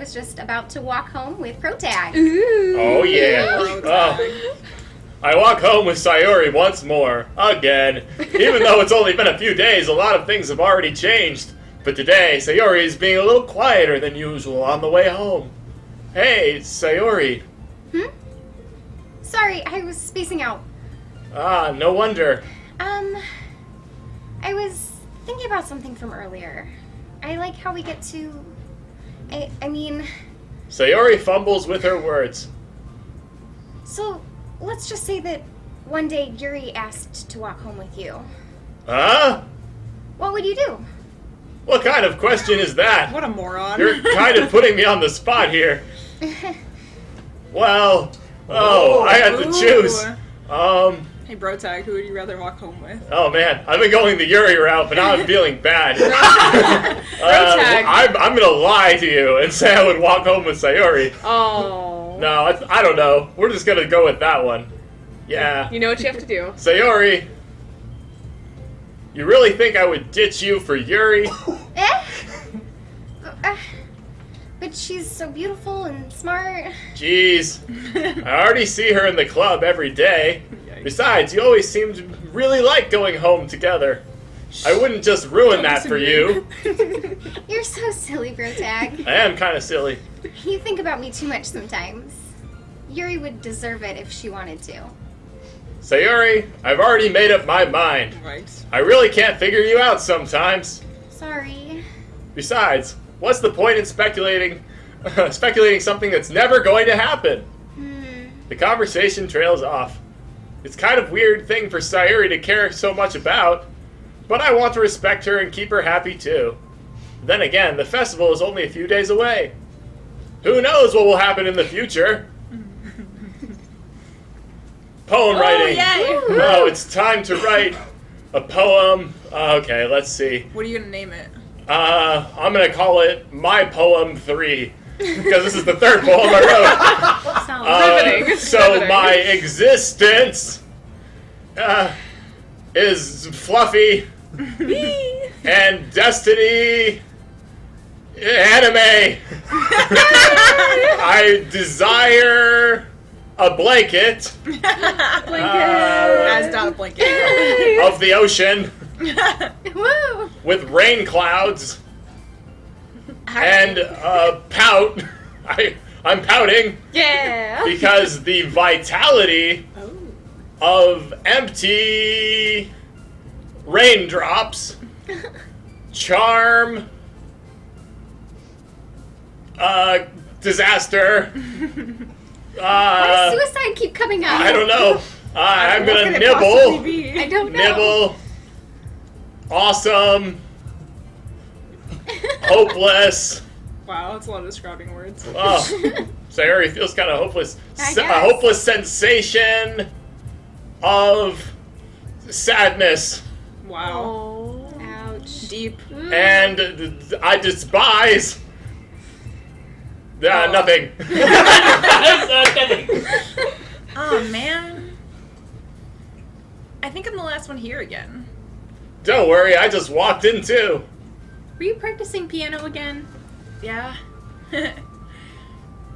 was just about to walk home with Protag. Ooh. Oh, yeah. I walk home with Sayuri once more. Again. Even though it's only been a few days, a lot of things have already changed. But today, Sayuri is being a little quieter than usual on the way home. Hey, Sayuri. Sorry, I was spacing out. Ah, no wonder. I was thinking about something from earlier. I like how we get to... I mean... Sayuri fumbles with her words. So, let's just say that one day Yuri asked to walk home with you. Huh? What would you do? What kind of question is that? What a moron. You're kind of putting me on the spot here. Well, I had to choose. Hey, Brotag, who would you rather walk home with? Oh man, I've been going the Yuri route, but now I'm feeling bad. I'm gonna lie to you and say I would walk home with Sayuri. Oh. No, I don't know. We're just gonna go with that one. Yeah. You know what you have to do. Sayuri, you really think I would ditch you for Yuri? But she's so beautiful and smart. Jeez. I already see her in the club every day. Yikes. Besides, you always seem to really like going home together. I wouldn't just ruin that for you. You're so silly, Brotag. I am kind of silly. You think about me too much sometimes. Yuri would deserve it if she wanted to. Sayuri, I've already made up my mind. Right. I really can't figure you out sometimes. Sorry. Besides, what's the point in speculating something that's never going to happen? The conversation trails off. It's kind of weird thing for Sayuri to care so much about, but I want to respect her and keep her happy too. Then again, the festival is only a few days away. Who knows what will happen in the future? Poem writing. Yay. Oh, it's time to write a poem. Okay, let's see. What are you gonna name it? I'm gonna call it My Poem 3. Because this is the third poem I wrote. Riveting. So Riveting. my existence is fluffy and destiny anime. I desire a blanket As not a blanket. of the ocean Woo! with rain clouds and pout. I'm pouting Yeah. because the vitality of empty raindrops charm disaster. Why does suicide keep coming up? I don't know. I'm What gonna could it possibly nibble. be? I don't know. Nibble. Awesome. Hopeless. Wow, that's a lot of describing words. Oh, Sayuri feels kind of hopeless. I A guess. hopeless sensation of sadness. Wow. Oh. Ouch. Deep. And I despise... nothing. Nothing. Oh, man. I think I'm the last one here again. Don't worry, I just walked in too. Were you practicing piano again? Yeah.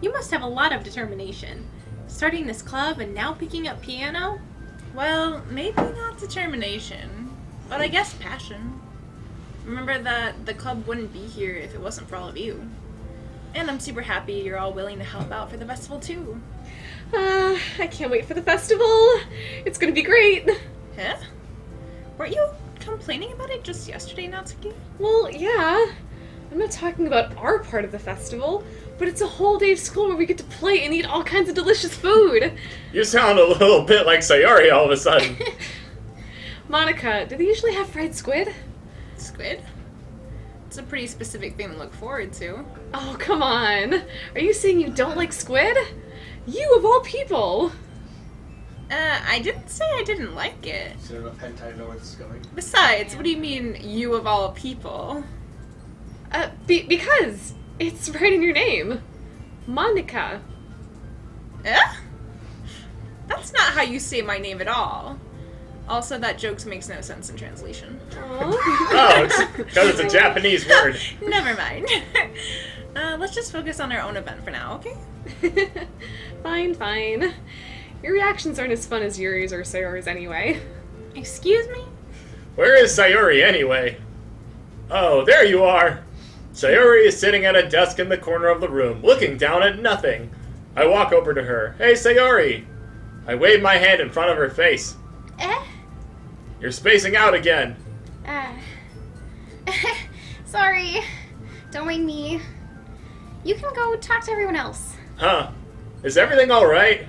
You must have a lot of determination. Starting this club and now picking up piano? Well, maybe not determination, but I guess passion. Remember that the club wouldn't be here if it wasn't for all of you. And I'm super happy you're all willing to help out for the festival too. I can't wait for the festival. It's gonna be great. Huh? Weren't you complaining about it just yesterday, Natsuki? Well, yeah. I'm not talking about our part of the festival, but it's a whole day of school where we get to play and eat all kinds of delicious food. You sound a little bit like Sayuri all of a sudden. Monica, do they usually have fried squid? Squid? It's a pretty specific thing to look forward to. Oh, come on. Are you saying you don't like squid? You of all people. I didn't say I didn't like it. Is there enough hentai to know where this is going? Besides, what do you mean, you of all people? Because it's right in your name. Monica. Eh? That's not how you say my name at all. Also, that joke makes no sense in translation. Aww. Oh, it's because it's a Japanese word. Never mind. Let's just focus on our own event for now, okay? Fine. Your reactions aren't as fun as Yuri's or Sayuri's anyway. Excuse me? Where is Sayuri, anyway? Oh, there you are. Sayuri is sitting at a desk in the corner of the room, looking down at nothing. I walk over to her. Hey, Sayuri. I wave my hand in front of her face. You're spacing out again. Sorry. Don't mind me. You can go talk to everyone else. Huh. Is everything alright?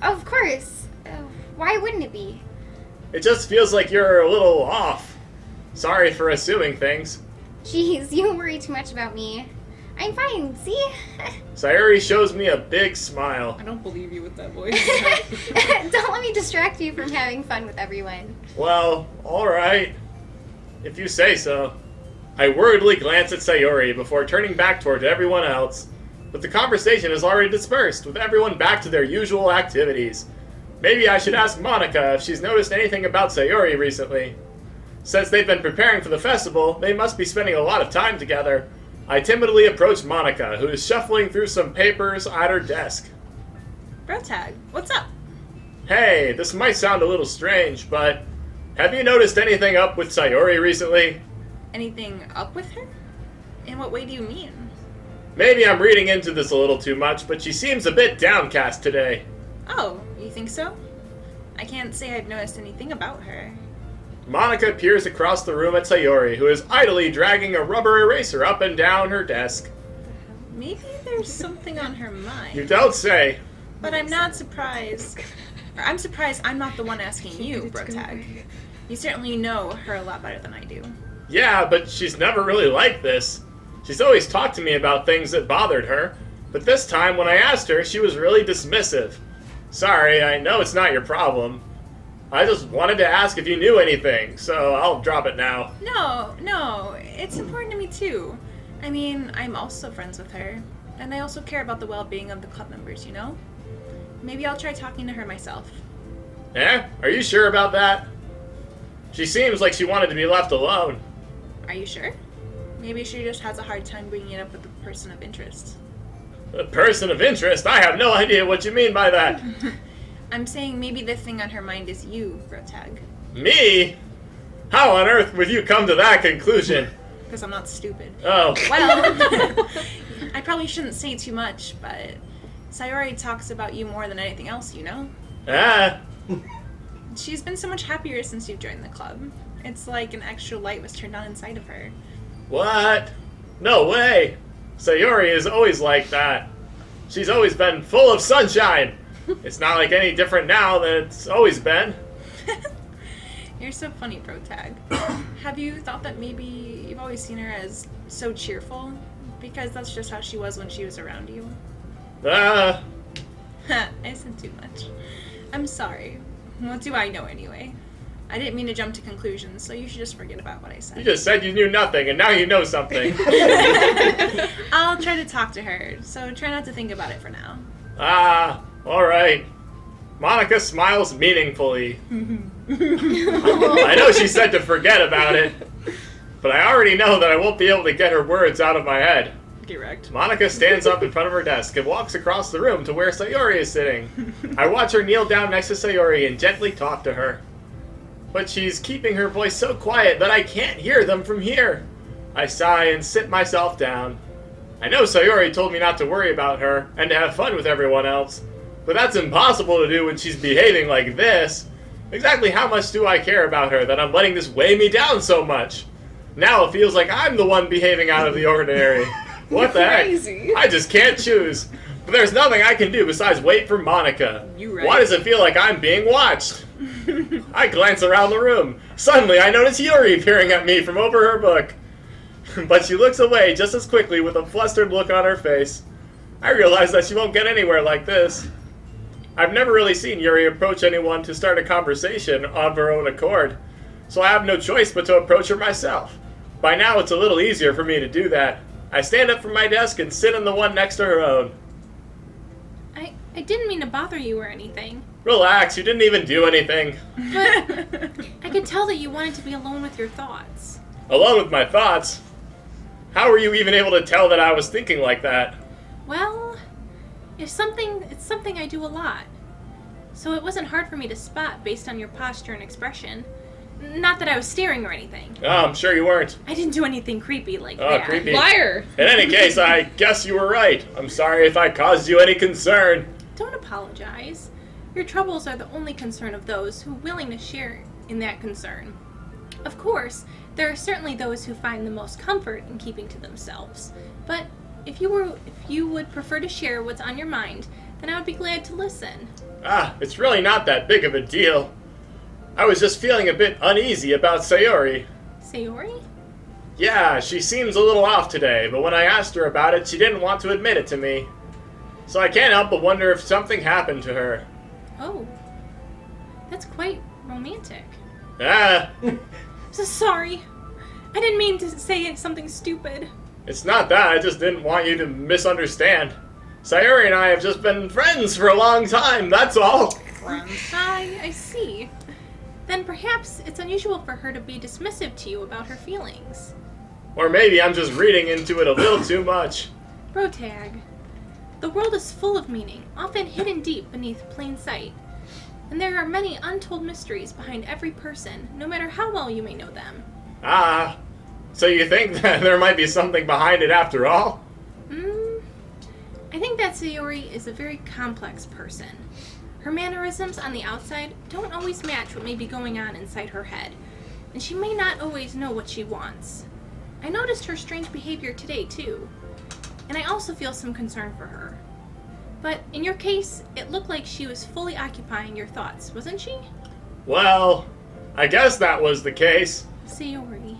Of course. Why wouldn't it be? It just feels like you're a little off. Sorry for assuming things. Jeez, you worry too much about me. I'm fine, see? Sayuri shows me a big smile. I don't believe you with that voice. Don't let me distract you from having fun with everyone. Well, alright. If you say so. I worriedly glance at Sayuri before turning back toward everyone else. But the conversation is already dispersed, with everyone back to their usual activities. Maybe I should ask Monica if she's noticed anything about Sayuri recently. Since they've been preparing for the festival, they must be spending a lot of time together. I timidly approach Monica, who is shuffling through some papers at her desk. Bro tag, what's up? Hey, this might sound a little strange, but have you noticed anything up with Sayuri recently? Anything up with her? In what way do you mean? Maybe I'm reading into this a little too much, but she seems a bit downcast today. Oh, you think so? I can't say I've noticed anything about her. Monica peers across the room at Sayuri, who is idly dragging a rubber eraser up and down her desk. Maybe there's something on her mind. You don't say. But I'm not surprised. Or I'm surprised I'm not the one asking you, Bro Tag. You certainly know her a lot better than I do. Yeah, but she's never really like this. She's always talked to me about things that bothered her, but this time when I asked her, she was really dismissive. Sorry, I know it's not your problem. I just wanted to ask if you knew anything, so I'll drop it now. No, it's important to me too. I mean, I'm also friends with her, and I also care about the well-being of the club members, you know? Maybe I'll try talking to her myself. Eh? Are you sure about that? She seems like she wanted to be left alone. Are you sure? Maybe she just has a hard time bringing it up with a person of interest. A person of interest? I have no idea what you mean by that. I'm saying maybe the thing on her mind is you, Brotag. Me? How on earth would you come to that conclusion? Because I'm not stupid. Oh. Well, I probably shouldn't say too much, but Sayuri talks about you more than anything else, you know? Ah. She's been so much happier since you've joined the club. It's like an extra light was turned on inside of her. What? No way. Sayuri is always like that. She's always been full of sunshine. It's not like any different now than it's always been. You're so funny, Protag. Have you thought that maybe you've always seen her as so cheerful? Because that's just how she was when she was around you. Ah. I said too much. I'm sorry. What do I know anyway? I didn't mean to jump to conclusions, so you should just forget about what I said. You just said you knew nothing, and now you know something. I'll try to talk to her, so try not to think about it for now. Ah, alright. Monica smiles meaningfully. I know she said to forget about it, but I already know that I won't be able to get her words out of my head. Direct. Monica stands up in front of her desk and walks across the room to where Sayuri is sitting. I watch her kneel down next to Sayuri and gently talk to her. But she's keeping her voice so quiet that I can't hear them from here. I sigh and sit myself down. I know Sayuri told me not to worry about her and to have fun with everyone else, but that's impossible to do when she's behaving like this. Exactly how much do I care about her that I'm letting this weigh me down so much? Now it feels like I'm the one behaving out of the ordinary. What the heck? Crazy. I just can't choose. But there's nothing I can do besides wait for Monica. You right. Why does it feel like I'm being watched? I glance around the room. Suddenly, I notice Yuri peering at me from over her book. But she looks away just as quickly with a flustered look on her face. I realize that she won't get anywhere like this. I've never really seen Yuri approach anyone to start a conversation of her own accord, so I have no choice but to approach her myself. By now, it's a little easier for me to do that. I stand up from my desk and sit in the one next to her own. I didn't mean to bother you or anything. Relax, you didn't even do anything. But I could tell that you wanted to be alone with your thoughts. Alone with my thoughts? How were you even able to tell that I was thinking like that? Well, it's something I do a lot. So it wasn't hard for me to spot based on your posture and expression. Not that I was staring or anything. Oh, I'm sure you weren't. I didn't do anything creepy like Oh, that. creepy. Liar! In any case, I guess you were right. I'm sorry if I caused you any concern. Don't apologize. Your troubles are the only concern of those who are willing to share in that concern. Of course, there are certainly those who find the most comfort in keeping to themselves. But if you would prefer to share what's on your mind, then I would be glad to listen. It's really not that big of a deal. I was just feeling a bit uneasy about Sayuri. Sayuri? Yeah, she seems a little off today, but when I asked her about it, she didn't want to admit it to me. So I can't help but wonder if something happened to her. Oh. That's quite romantic. So sorry. I didn't mean to say something stupid. It's not that, I just didn't want you to misunderstand. Sayuri and I have just been friends for a long time, that's all. I see. Then perhaps it's unusual for her to be dismissive to you about her feelings. Or maybe I'm just reading into it a little too much. Brotag. The world is full of meaning, often hidden deep beneath plain sight. And there are many untold mysteries behind every person, no matter how well you may know them. So you think that there might be something behind it after all? I think that Sayuri is a very complex person. Her mannerisms on the outside don't always match what may be going on inside her head, and she may not always know what she wants. I noticed her strange behavior today, too, and I also feel some concern for her. But in your case, it looked like she was fully occupying your thoughts, wasn't she? Well, I guess that was the case. Sayuri.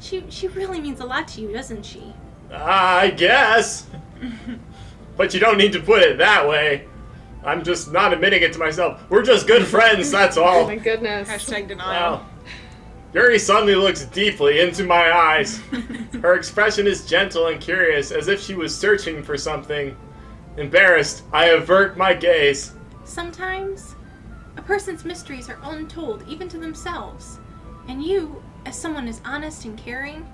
She really means a lot to you, doesn't she? I guess. But you don't need to put it that way. I'm just not admitting it to myself. We're just good friends, that's Oh all. my goodness. Hashtag denial. Wow. Yuri suddenly looks deeply into my eyes. Her expression is gentle and curious, as if she was searching for something. Embarrassed, I avert my gaze. Sometimes, a person's mysteries are untold even to themselves. And you, as someone as honest and caring,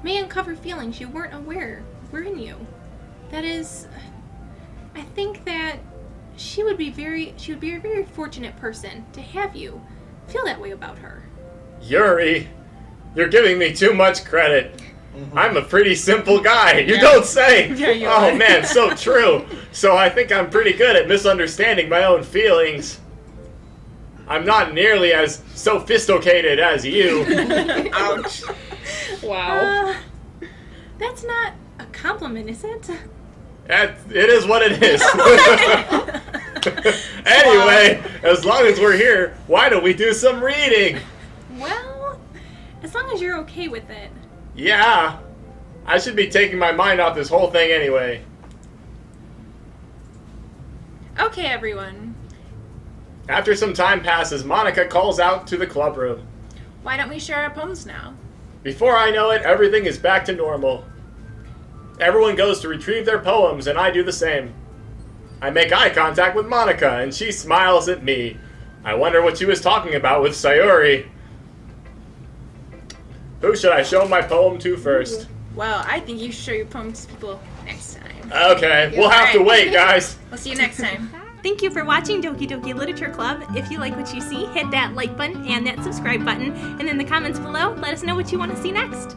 may uncover feelings you weren't aware were in you. That is, I think that she would be a very fortunate person to have you feel that way about her. Yuri, you're giving me too much credit. I'm a pretty simple guy. You don't say. Yeah, you Oh are. man, so true. So I think I'm pretty good at misunderstanding my own feelings. I'm not nearly as sophisticated as you. Ouch. Wow. That's not a compliment, is it? It is what it is. Anyway, as long as we're here, why don't we do some reading? Well, as long as you're okay with it. Yeah. I should be taking my mind off this whole thing anyway. Okay, everyone. After some time passes, Monica calls out to the clubroom. Why don't we share our poems now? Before I know it, everything is back to normal. Everyone goes to retrieve their poems, and I do the same. I make eye contact with Monica, and she smiles at me. I wonder what she was talking about with Sayuri. Who should I show my poem to first? Well, I think you should show your poems to people next time. Okay, we'll have to Alright. wait, guys. We'll see you next time. Thank you for watching Doki Doki Literature Club. If you like what you see, hit that like button and that subscribe button. And in the comments below, let us know what you want to see next.